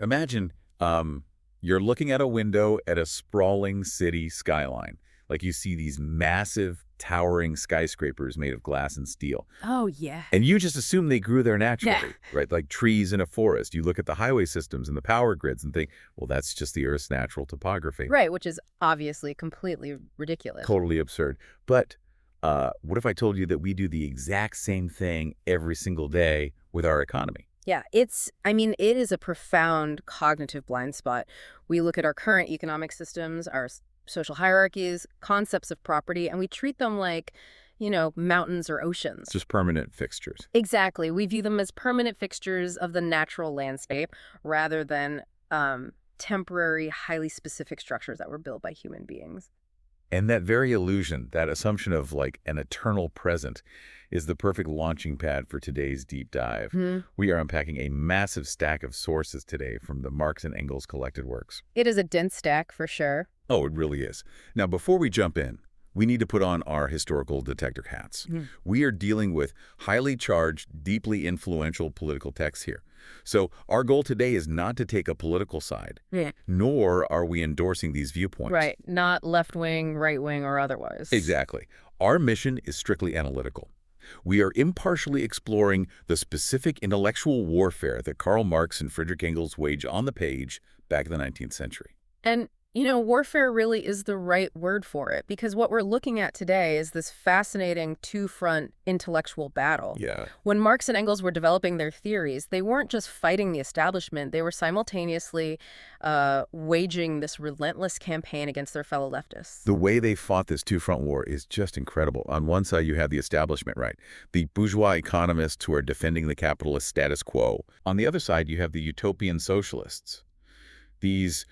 Imagine you're looking at a window at a sprawling city skyline. Like you see these massive, towering skyscrapers made of glass and steel. Oh, yeah. And you just assume they grew there Yeah. naturally, right? Like trees in a forest. You look at the highway systems and the power grids and think, well, that's just the Earth's natural topography. Right, which is obviously completely ridiculous. Totally absurd. But what if I told you that we do the exact same thing every single day with our economy? Yeah, it is a profound cognitive blind spot. We look at our current economic systems, our social hierarchies, concepts of property, and we treat them like, mountains or oceans. Just permanent fixtures. Exactly. We view them as permanent fixtures of the natural landscape rather than temporary, highly specific structures that were built by human beings. And that very illusion, that assumption of like an eternal present, is the perfect launching pad for today's deep dive. We are unpacking a massive stack of sources today from the Marx and Engels collected works. It is a dense stack for sure. Oh, it really is. Now, before we jump in, we need to put on our historical detector hats. We are dealing with highly charged, deeply influential political texts here. So our goal today is not to take a political side, nor are we endorsing these viewpoints. Right. Not left-wing, right-wing, or otherwise. Exactly. Our mission is strictly analytical. We are impartially exploring the specific intellectual warfare that Karl Marx and Friedrich Engels waged on the page back in the 19th century. And, warfare really is the right word for it, because what we're looking at today is this fascinating two-front intellectual battle. Yeah. When Marx and Engels were developing their theories, they weren't just fighting the establishment, they were simultaneously waging this relentless campaign against their fellow leftists. The way they fought this two-front war is just incredible. On one side, you have the establishment, right? The bourgeois economists who are defending the capitalist status quo. On the other side, you have the utopian socialists. These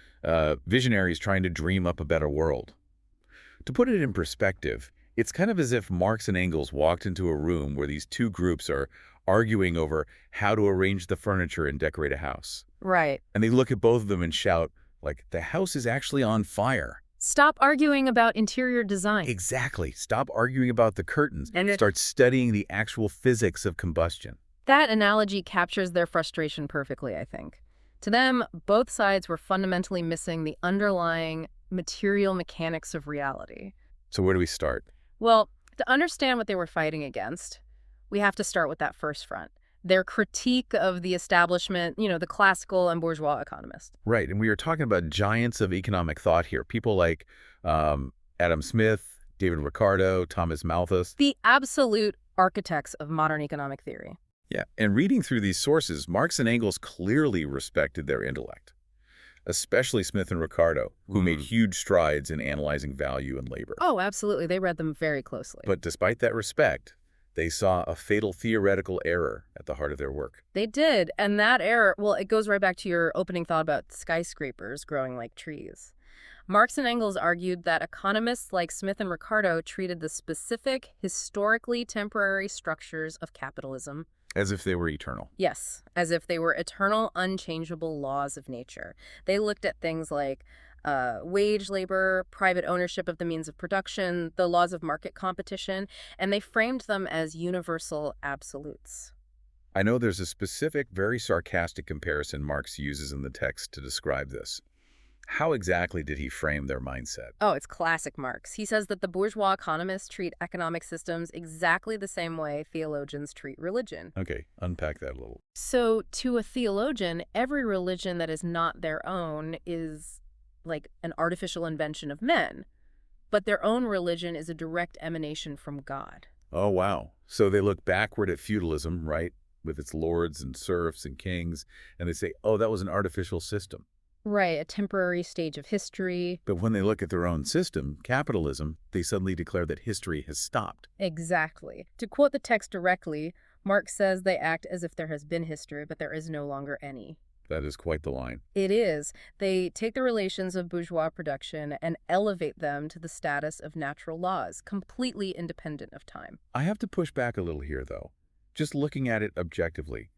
visionaries trying to dream up a better world. To put it in perspective, it's kind of as if Marx and Engels walked into a room where these two groups are arguing over how to arrange the furniture and decorate a house. Right. And they look at both of them and shout, like, the house is actually on fire. Stop arguing about interior design. Exactly. Stop arguing about the curtains. And start studying the actual physics of combustion. That analogy captures their frustration perfectly, I think. To them, both sides were fundamentally missing the underlying material mechanics of reality. So where do we start? Well, to understand what they were fighting against, we have to start with that first front. Their critique of the establishment, the classical and bourgeois economists. Right, and we are talking about giants of economic thought here. People like Adam Smith, David Ricardo, Thomas Malthus. The absolute architects of modern economic theory. Yeah, and reading through these sources, Marx and Engels clearly respected their intellect, especially Smith and Ricardo, who made huge strides in analyzing value and labor. Oh, absolutely. They read them very closely. But despite that respect, they saw a fatal theoretical error at the heart of their work. They did, and that error, well, it goes right back to your opening thought about skyscrapers growing like trees. Marx and Engels argued that economists like Smith and Ricardo treated the specific, historically temporary structures of capitalism as if they were eternal. Yes, as if they were eternal, unchangeable laws of nature. They looked at things like wage labor, private ownership of the means of production, the laws of market competition, and they framed them as universal absolutes. I know there's a specific, very sarcastic comparison Marx uses in the text to describe this. How exactly did he frame their mindset? Oh, it's classic Marx. He says that the bourgeois economists treat economic systems exactly the same way theologians treat religion. Okay, unpack that a little. So, to a theologian, every religion that is not their own is like an artificial invention of men. But their own religion is a direct emanation from God. Oh, wow. So they look backward at feudalism, right, with its lords and serfs and kings, and they say, oh, that was an artificial system. Right, a temporary stage of history. But when they look at their own system, capitalism, they suddenly declare that history has stopped. Exactly. To quote the text directly, Marx says they act as if there has been history, but there is no longer any. That is quite the line. It is. They take the relations of bourgeois production and elevate them to the status of natural laws, completely independent of time. I have to push back a little here, though. Just looking at it objectively.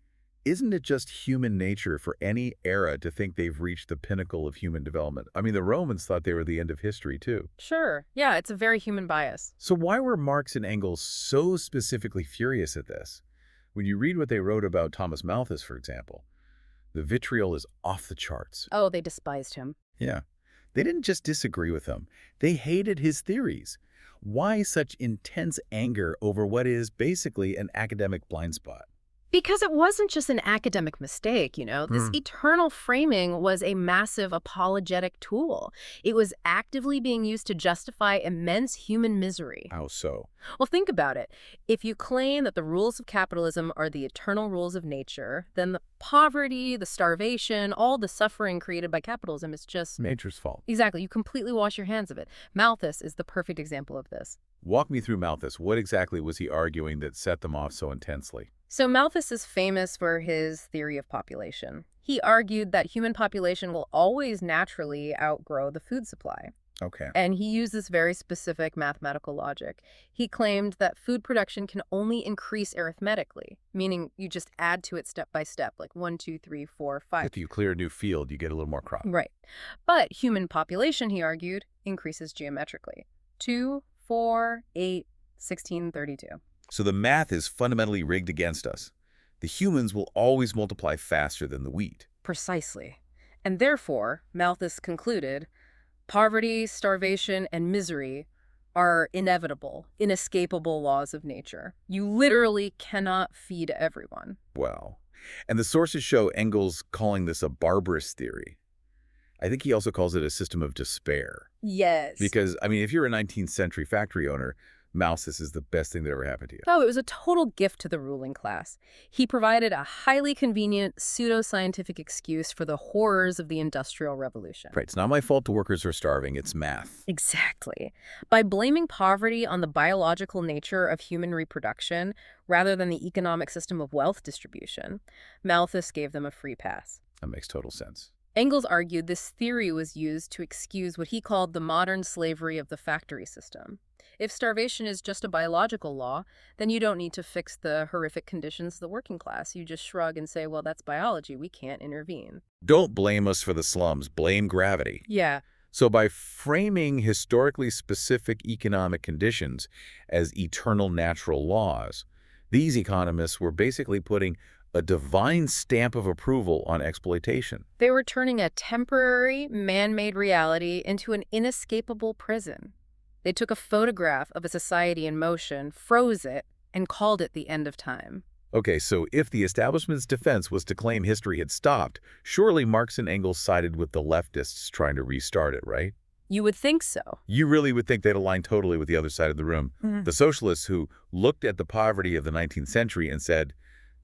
Isn't it just human nature for any era to think they've reached the pinnacle of human development? I mean, the Romans thought they were the end of history, too. Sure. Yeah, it's a very human bias. So why were Marx and Engels so specifically furious at this? When you read what they wrote about Thomas Malthus, for example, The vitriol is off the charts. Oh, they despised him. Yeah. They didn't just disagree with him. They hated his theories. Why such intense anger over what is basically an academic blind spot? Because it wasn't just an academic mistake, you know. This eternal framing was a massive apologetic tool. It was actively being used to justify immense human misery. How so? Well, think about it. If you claim that the rules of capitalism are the eternal rules of nature, then the poverty, the starvation, all the suffering created by capitalism is just... Nature's fault. Exactly. You completely wash your hands of it. Malthus is the perfect example of this. Walk me through Malthus. What exactly was he arguing that set them off so intensely? So Malthus is famous for his theory of population. He argued that human population will always naturally outgrow the food supply. Okay. And he used this very specific mathematical logic. He claimed that food production can only increase arithmetically, meaning you just add to it step by step, like 1, 2, 3, 4, 5. If you clear a new field, you get a little more crop. Right. But human population, he argued, increases geometrically. 2, 4, 8, 16, 32. So the math is fundamentally rigged against us. The humans will always multiply faster than the wheat. Precisely. And therefore, Malthus concluded, poverty, starvation, and misery are inevitable, inescapable laws of nature. You literally cannot feed everyone. Wow. And the sources show Engels calling this a barbarous theory. I think he also calls it a system of despair. Yes. Because, I mean, if you're a 19th century factory owner, Malthus is the best thing that ever happened to you. Oh, it was a total gift to the ruling class. He provided a highly convenient pseudo-scientific excuse for the horrors of the Industrial Revolution. Right. It's not my fault the workers are starving. It's math. Exactly. By blaming poverty on the biological nature of human reproduction rather than the economic system of wealth distribution, Malthus gave them a free pass. That makes total sense. Engels argued this theory was used to excuse what he called the modern slavery of the factory system. If starvation is just a biological law, then you don't need to fix the horrific conditions of the working class. You just shrug and say, well, that's biology. We can't intervene. Don't blame us for the slums. Blame gravity. Yeah. So by framing historically specific economic conditions as eternal natural laws, these economists were basically putting a divine stamp of approval on exploitation. They were turning a temporary, man-made reality into an inescapable prison. They took a photograph of a society in motion, froze it, and called it the end of time. Okay, so if the establishment's defense was to claim history had stopped, surely Marx and Engels sided with the leftists trying to restart it, right? You would think so. You really would think they'd align totally with the other side of the room. The socialists who looked at the poverty of the 19th century and said,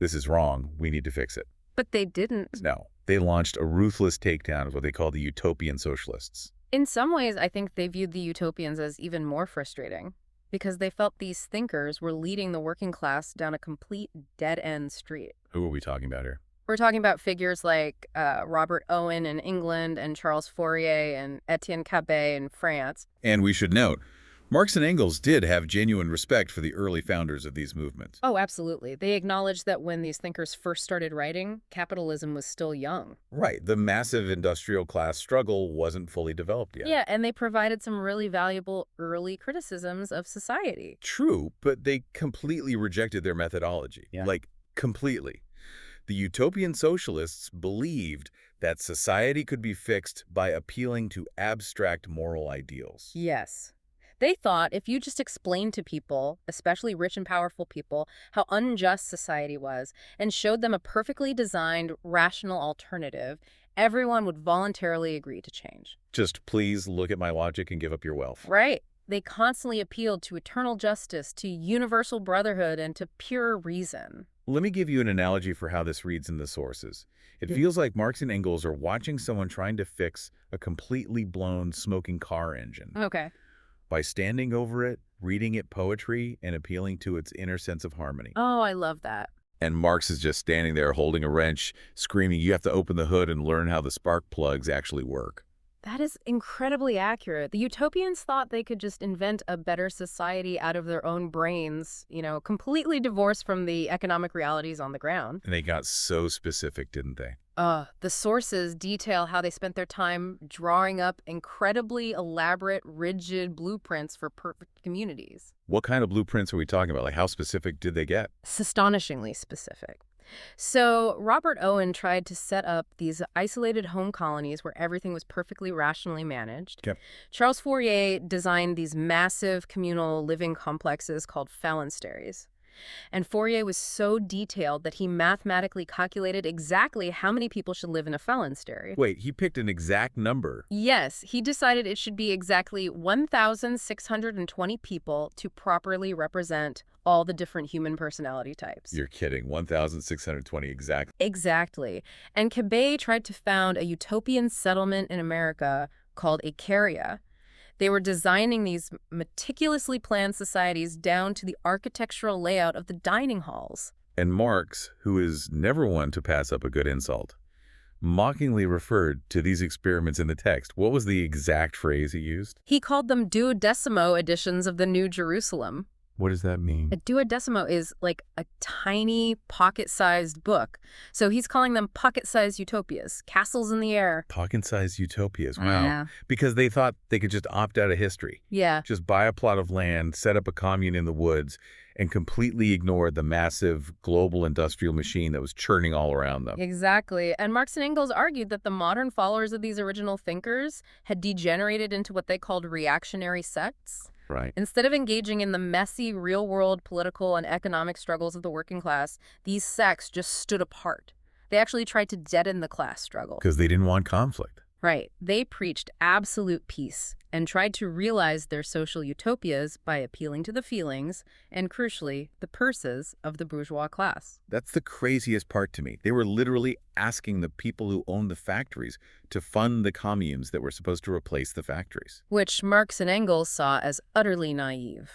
this is wrong, we need to fix it. But they didn't. No, they launched a ruthless takedown of what they call the utopian socialists. In some ways, I think they viewed the utopians as even more frustrating, because they felt these thinkers were leading the working class down a complete dead-end street. Who are we talking about here? We're talking about figures like Robert Owen in England and Charles Fourier and Etienne Cabet in France. And we should note, Marx and Engels did have genuine respect for the early founders of these movements. Oh, absolutely. They acknowledged that when these thinkers first started writing, capitalism was still young. Right. The massive industrial class struggle wasn't fully developed yet. Yeah, and they provided some really valuable early criticisms of society. True, but they completely rejected their methodology. Yeah. Like, completely. The utopian socialists believed that society could be fixed by appealing to abstract moral ideals. Yes. They thought if you just explained to people, especially rich and powerful people, how unjust society was and showed them a perfectly designed, rational alternative, everyone would voluntarily agree to change. Just please look at my logic and give up your wealth. Right. They constantly appealed to eternal justice, to universal brotherhood, and to pure reason. Let me give you an analogy for how this reads in the sources. It feels like Marx and Engels are watching someone trying to fix a completely blown smoking car engine. Okay. By standing over it, reading it poetry, and appealing to its inner sense of harmony. Oh, I love that. And Marx is just standing there holding a wrench, screaming, you have to open the hood and learn how the spark plugs actually work. That is incredibly accurate. The utopians thought they could just invent a better society out of their own brains, you know, completely divorced from the economic realities on the ground. And they got so specific, didn't they? The sources detail how they spent their time drawing up incredibly elaborate, rigid blueprints for perfect communities. What kind of blueprints are we talking about? Like, how specific did they get? It's astonishingly specific. So Robert Owen tried to set up these isolated home colonies where everything was perfectly rationally managed. Okay. Charles Fourier designed these massive communal living complexes called phalansteries. And Fourier was so detailed that he mathematically calculated exactly how many people should live in a phalanstery. Wait, he picked an exact number. Yes, he decided it should be exactly 1,620 people to properly represent all the different human personality types. You're kidding. 1,620 exact. Exactly. And Cabet tried to found a utopian settlement in America called Icaria. They were designing these meticulously planned societies down to the architectural layout of the dining halls. And Marx, who is never one to pass up a good insult, mockingly referred to these experiments in the text. What was the exact phrase he used? He called them duodecimo editions of the New Jerusalem. What does that mean? A duodecimo is like a tiny pocket-sized book. So he's calling them pocket-sized utopias, castles in the air. Pocket-sized utopias. Wow. Yeah. Because they thought they could just opt out of history. Yeah. Just buy a plot of land, set up a commune in the woods, and completely ignore the massive global industrial machine that was churning all around them. Exactly. And Marx and Engels argued that the modern followers of these original thinkers had degenerated into what they called reactionary sects. Right. Instead of engaging in the messy, real-world political and economic struggles of the working class, these sects just stood apart. They actually tried to deaden the class struggle. Because they didn't want conflict. Right. They preached absolute peace and tried to realize their social utopias by appealing to the feelings and, crucially, the purses of the bourgeois class. That's the craziest part to me. They were literally asking the people who owned the factories to fund the communes that were supposed to replace the factories. Which Marx and Engels saw as utterly naive.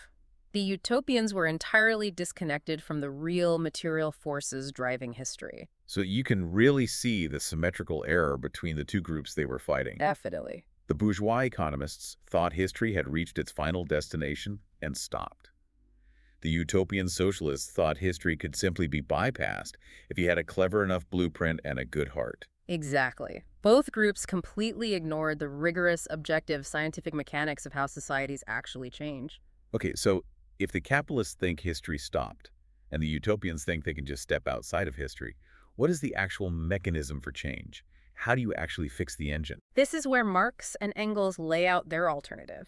The utopians were entirely disconnected from the real material forces driving history. So you can really see the symmetrical error between the two groups they were fighting. Definitely. The bourgeois economists thought history had reached its final destination and stopped. The utopian socialists thought history could simply be bypassed if you had a clever enough blueprint and a good heart. Exactly. Both groups completely ignored the rigorous, objective scientific mechanics of how societies actually change. Okay, so if the capitalists think history stopped and the utopians think they can just step outside of history, what is the actual mechanism for change? How do you actually fix the engine? This is where Marx and Engels lay out their alternative.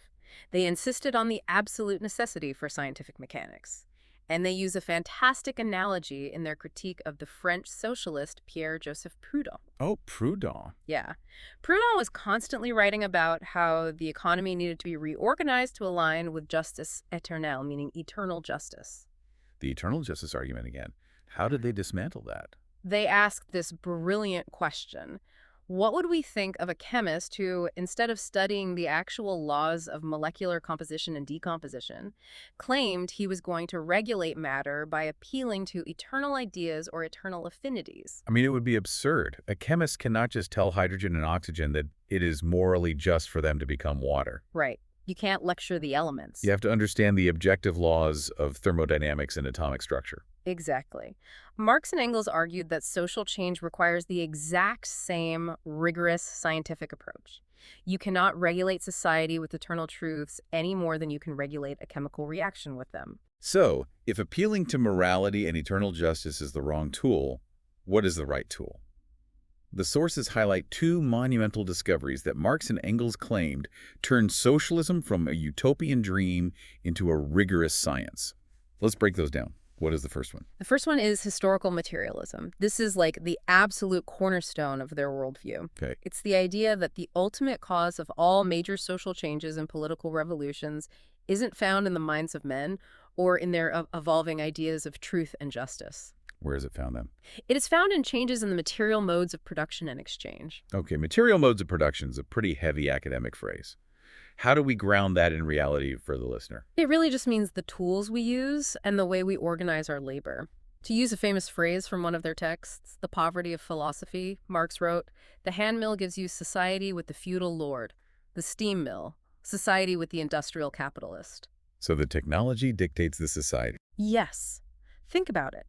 They insisted on the absolute necessity for scientific mechanics. And they use a fantastic analogy in their critique of the French socialist Pierre-Joseph Proudhon. Oh, Proudhon. Yeah. Proudhon was constantly writing about how the economy needed to be reorganized to align with justice éternelle, meaning eternal justice. The eternal justice argument again. How did they dismantle that? They asked this brilliant question. What would we think of a chemist who, instead of studying the actual laws of molecular composition and decomposition, claimed he was going to regulate matter by appealing to eternal ideas or eternal affinities? I mean, it would be absurd. A chemist cannot just tell hydrogen and oxygen that it is morally just for them to become water. Right. You can't lecture the elements. You have to understand the objective laws of thermodynamics and atomic structure. Exactly. Marx and Engels argued that social change requires the exact same rigorous scientific approach. You cannot regulate society with eternal truths any more than you can regulate a chemical reaction with them. So, if appealing to morality and eternal justice is the wrong tool, what is the right tool? The sources highlight two monumental discoveries that Marx and Engels claimed turned socialism from a utopian dream into a rigorous science. Let's break those down. What is the first one? The first one is historical materialism. This is like the absolute cornerstone of their worldview. Okay. It's the idea that the ultimate cause of all major social changes and political revolutions isn't found in the minds of men or in their evolving ideas of truth and justice. Where is it found then? It is found in changes in the material modes of production and exchange. Okay, material modes of production is a pretty heavy academic phrase. How do we ground that in reality for the listener? It really just means the tools we use and the way we organize our labor. To use a famous phrase from one of their texts, The Poverty of Philosophy, Marx wrote, "The hand mill gives you society with the feudal lord, the steam mill, society with the industrial capitalist." So the technology dictates the society. Yes. Think about it.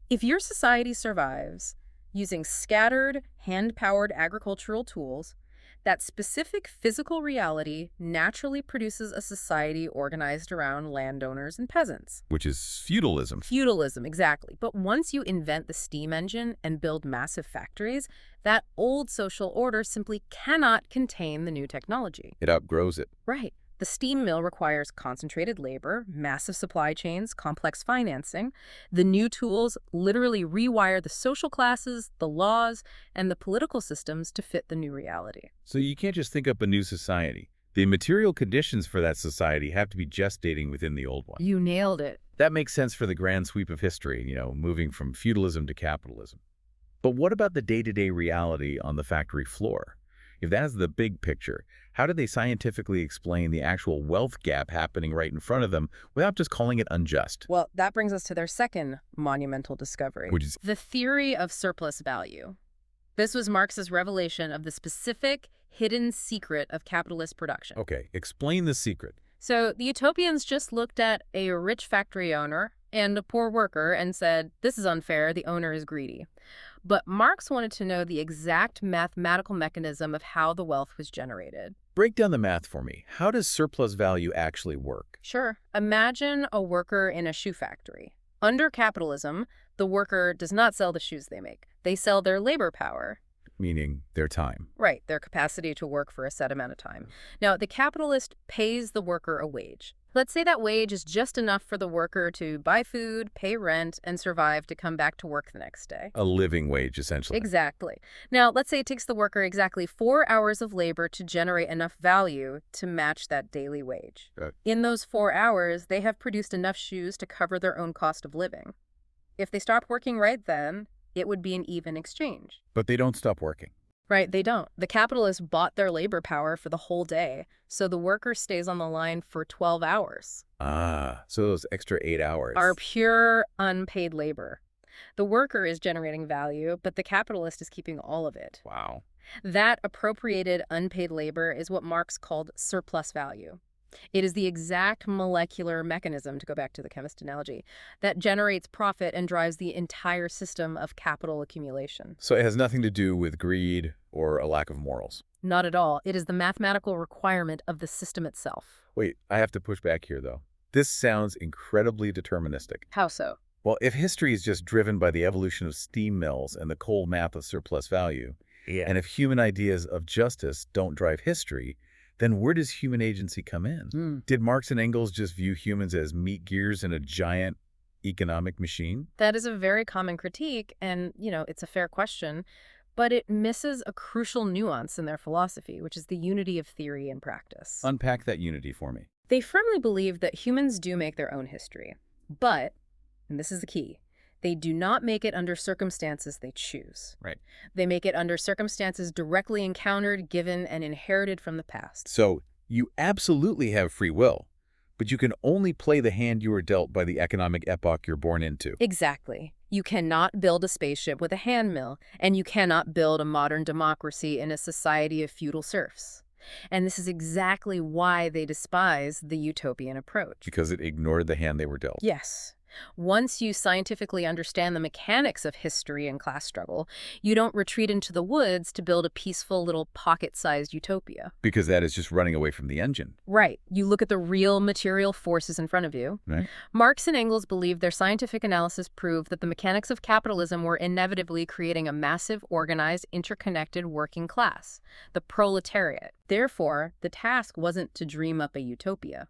If your society survives using scattered, hand-powered agricultural tools, That specific physical reality naturally produces a society organized around landowners and peasants. Which is feudalism. Feudalism, exactly. But once you invent the steam engine and build massive factories, that old social order simply cannot contain the new technology. It outgrows it. Right. The steam mill requires concentrated labor, massive supply chains, complex financing. The new tools literally rewire the social classes, the laws, and the political systems to fit the new reality. So you can't just think up a new society. The material conditions for that society have to be gestating within the old one. You nailed it. That makes sense for the grand sweep of history, moving from feudalism to capitalism. But what about the day-to-day reality on the factory floor? If that's the big picture, how do they scientifically explain the actual wealth gap happening right in front of them without just calling it unjust? Well, that brings us to their second monumental discovery, Which is the theory of surplus value. This was Marx's revelation of the specific, hidden secret of capitalist production. okay, explain the secret. So the Utopians just looked at a rich factory owner and a poor worker and said, this is unfair, the owner is greedy. But Marx wanted to know the exact mathematical mechanism of how the wealth was generated. Break down the math for me. How does surplus value actually work? Sure. Imagine a worker in a shoe factory. Under capitalism, the worker does not sell the shoes they make. They sell their labor power. Meaning their time. Right, their capacity to work for a set amount of time. Now, the capitalist pays the worker a wage. Let's say that wage is just enough for the worker to buy food, pay rent, and survive to come back to work the next day. A living wage, essentially. Exactly. Now, let's say it takes the worker exactly 4 hours of labor to generate enough value to match that daily wage. In those 4 hours, they have produced enough shoes to cover their own cost of living. If they stopped working right then, it would be an even exchange. But they don't stop working. Right, they don't. The capitalists bought their labor power for the whole day, so the worker stays on the line for 12 hours. Ah, so those extra 8 hours. Are pure unpaid labor. The worker is generating value, but the capitalist is keeping all of it. Wow. That appropriated unpaid labor is what Marx called surplus value. It is the exact molecular mechanism, to go back to the chemist analogy, that generates profit and drives the entire system of capital accumulation. So it has nothing to do with greed or a lack of morals. Not at all. It is the mathematical requirement of the system itself. Wait, I have to push back here, though. This sounds incredibly deterministic. How so? Well, if history is just driven by the evolution of steam mills and the cold math of surplus value, and if human ideas of justice don't drive history, then where does human agency come in? Did Marx and Engels just view humans as meat gears in a giant economic machine? That is a very common critique, and, it's a fair question, but it misses a crucial nuance in their philosophy, which is the unity of theory and practice. Unpack that unity for me. They firmly believe that humans do make their own history, but, and this is the key, they do not make it under circumstances they choose. Right. They make it under circumstances directly encountered, given, and inherited from the past. So you absolutely have free will, but you can only play the hand you were dealt by the economic epoch you're born into. Exactly. You cannot build a spaceship with a handmill, and you cannot build a modern democracy in a society of feudal serfs. And this is exactly why they despise the utopian approach. Because it ignored the hand they were dealt. Yes. Once you scientifically understand the mechanics of history and class struggle, you don't retreat into the woods to build a peaceful little pocket-sized utopia. Because that is just running away from the engine. Right. You look at the real material forces in front of you. Right. Marx and Engels believed their scientific analysis proved that the mechanics of capitalism were inevitably creating a massive, organized, interconnected working class, the proletariat. Therefore, the task wasn't to dream up a utopia.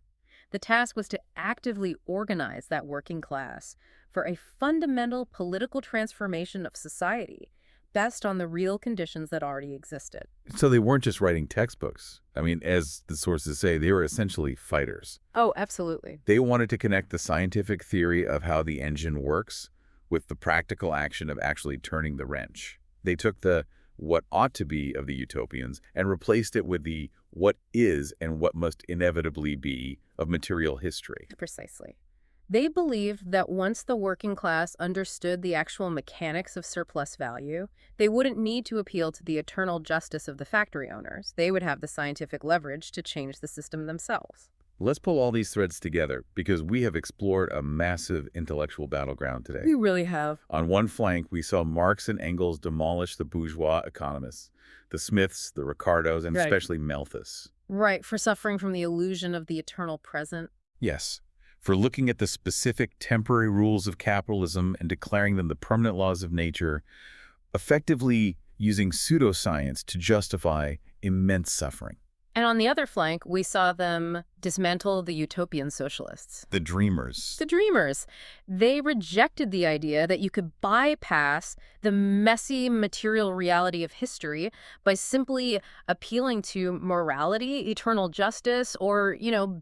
The task was to actively organize that working class for a fundamental political transformation of society based on the real conditions that already existed. So they weren't just writing textbooks. I mean, as the sources say, they were essentially fighters. Oh, absolutely. They wanted to connect the scientific theory of how the engine works with the practical action of actually turning the wrench. They took the what ought to be of the utopians and replaced it with the what is and what must inevitably be of material history. Precisely. They believed that once the working class understood the actual mechanics of surplus value, they wouldn't need to appeal to the eternal justice of the factory owners. They would have the scientific leverage to change the system themselves. Let's pull all these threads together because we have explored a massive intellectual battleground today. We really have. On one flank, we saw Marx and Engels demolish the bourgeois economists, the Smiths, the Ricardos, and Right. especially Malthus. Right, for suffering from the illusion of the eternal present. Yes, for looking at the specific temporary rules of capitalism and declaring them the permanent laws of nature, effectively using pseudoscience to justify immense suffering. And on the other flank, we saw them dismantle the utopian socialists. The dreamers. The dreamers. They rejected the idea that you could bypass the messy material reality of history by simply appealing to morality, eternal justice, or,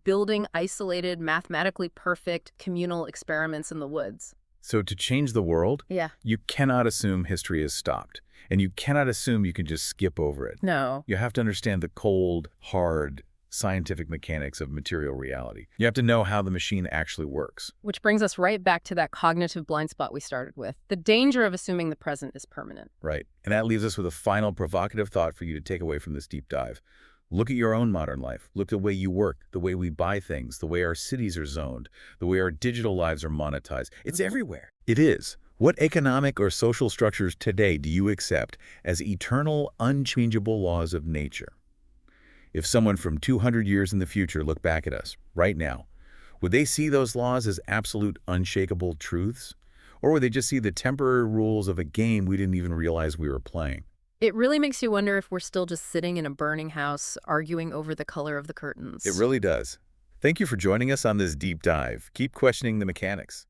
building isolated, mathematically perfect communal experiments in the woods. So to change the world, Yeah. you cannot assume history has stopped. And you cannot assume you can just skip over it. No. You have to understand the cold, hard, scientific mechanics of material reality. You have to know how the machine actually works. Which brings us right back to that cognitive blind spot we started with. The danger of assuming the present is permanent. Right. And that leaves us with a final provocative thought for you to take away from this deep dive. Look at your own modern life. Look at the way you work, the way we buy things, the way our cities are zoned, the way our digital lives are monetized. It's everywhere. It is. What economic or social structures today do you accept as eternal, unchangeable laws of nature? If someone from 200 years in the future looked back at us, right now, would they see those laws as absolute, unshakable truths? Or would they just see the temporary rules of a game we didn't even realize we were playing? It really makes you wonder if we're still just sitting in a burning house, arguing over the color of the curtains. It really does. Thank you for joining us on this deep dive. Keep questioning the mechanics.